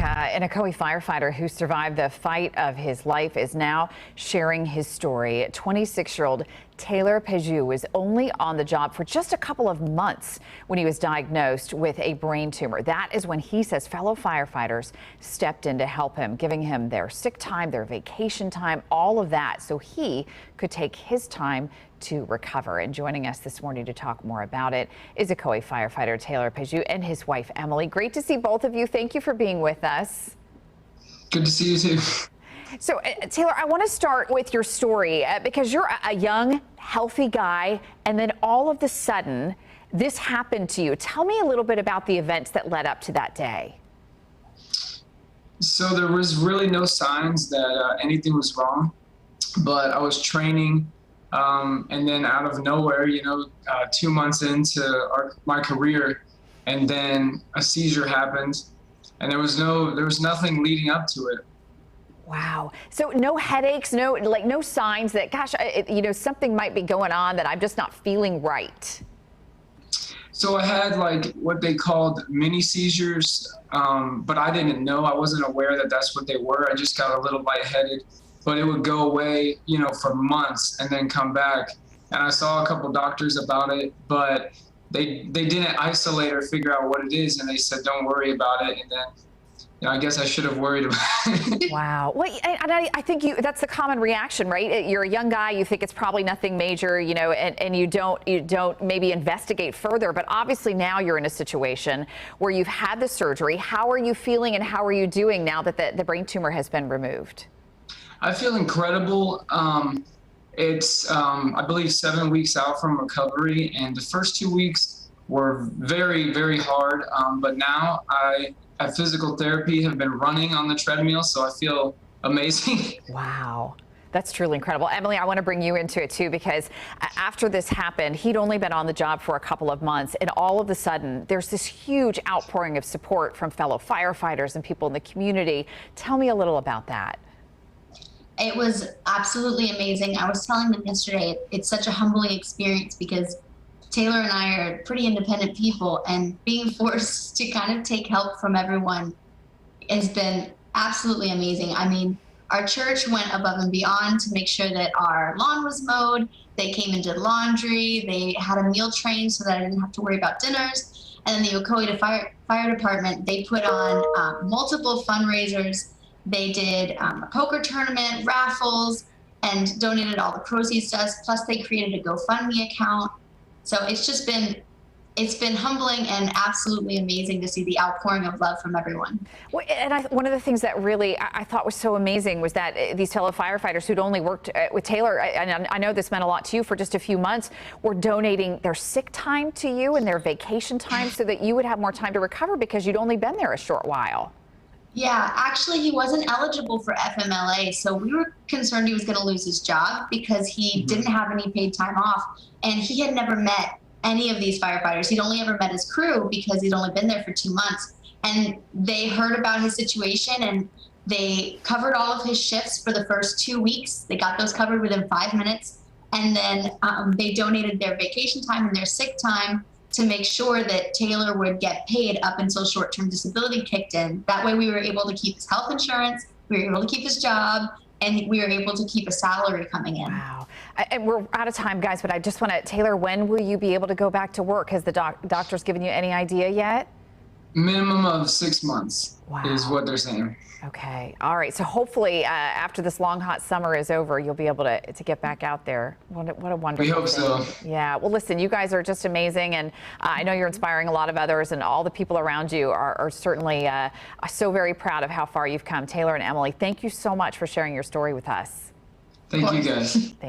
America. An Ocoee firefighter who survived the fight of his life is now sharing his story. 26-year-old Taylor Pageau was only on the job for just a couple of months when he was diagnosed with a brain tumor. That is when he says fellow firefighters stepped in to help him, giving him their sick time, their vacation time, all of that, so he could take his time to recover. And joining us this morning to talk more about it is Ocoee firefighter Taylor Pageau and his wife Emily. Great to see both of you. Thank you for being with us. Good to see you too. So, Taylor, I want to start with your story because you're a young, healthy guy, and then all of a sudden, this happened to you. Tell me a little bit about the events that led up to that day. So there was really no signs that anything was wrong, but I was training, and then out of nowhere, 2 months into my career, and then a seizure happened, and there was nothing leading up to it. Wow. So no headaches, no signs that, gosh, something might be going on that I'm just not feeling right. So I had what they called mini seizures, but I didn't know. I wasn't aware that that's what they were. I just got a little lightheaded, but it would go away, for months and then come back. And I saw a couple doctors about it, but they didn't isolate or figure out what it is. And they said, don't worry about it. And then I guess I should have worried about it. Wow. Well, and I think that's the common reaction, right? You're a young guy, you think it's probably nothing major, and you don't maybe investigate further. But obviously now you're in a situation where you've had the surgery. How are you feeling and how are you doing now that the brain tumor has been removed? I feel incredible. It's, I believe, 7 weeks out from recovery, and the first 2 weeks were very, very hard. But now I at physical therapy have been running on the treadmill, so I feel amazing. Wow. That's truly incredible. Emily, I want to bring you into it too, because after this happened, he'd only been on the job for a couple of months, and all of a sudden there's this huge outpouring of support from fellow firefighters and people in the community. Tell me a little about that. It was absolutely amazing. I was telling them yesterday, it's such a humbling experience because Taylor and I are pretty independent people, and being forced to kind of take help from everyone has been absolutely amazing. I mean, our church went above and beyond to make sure that our lawn was mowed. They came and did laundry. They had a meal train so that I didn't have to worry about dinners. And then the Ocoee Fire Department, they put on multiple fundraisers. They did a poker tournament, raffles, and donated all the proceeds to us. Plus, they created a GoFundMe account. So it's been humbling and absolutely amazing to see the outpouring of love from everyone. Well, and one of the things that really I thought was so amazing was that these fellow firefighters who'd only worked with Taylor, and I know this meant a lot to you, for just a few months, were donating their sick time to you and their vacation time so that you would have more time to recover because you'd only been there a short while. Yeah, actually, he wasn't eligible for FMLA, so we were concerned he was going to lose his job because he didn't have any paid time off, and he had never met any of these firefighters. He'd only ever met his crew because he'd only been there for 2 months, and they heard about his situation, and they covered all of his shifts for the first 2 weeks. They got those covered within 5 minutes, and then they donated their vacation time and their sick time to make sure that Taylor would get paid up until short-term disability kicked in. That way we were able to keep his health insurance, we were able to keep his job, and we were able to keep a salary coming in. Wow. And we're out of time, guys, but I just want to, Taylor, when will you be able to go back to work? Has the doctors given you any idea yet? Minimum of 6 months. Wow. Is what they're saying. Okay. All right. So hopefully after this long, hot summer is over, you'll be able to get back out there. What a wonderful We hope thing. so. Yeah. Well, listen, you guys are just amazing. And I know you're inspiring a lot of others, and all the people around you are certainly so very proud of how far you've come. Taylor and Emily, thank you so much for sharing your story with us. Thank you, guys. Thank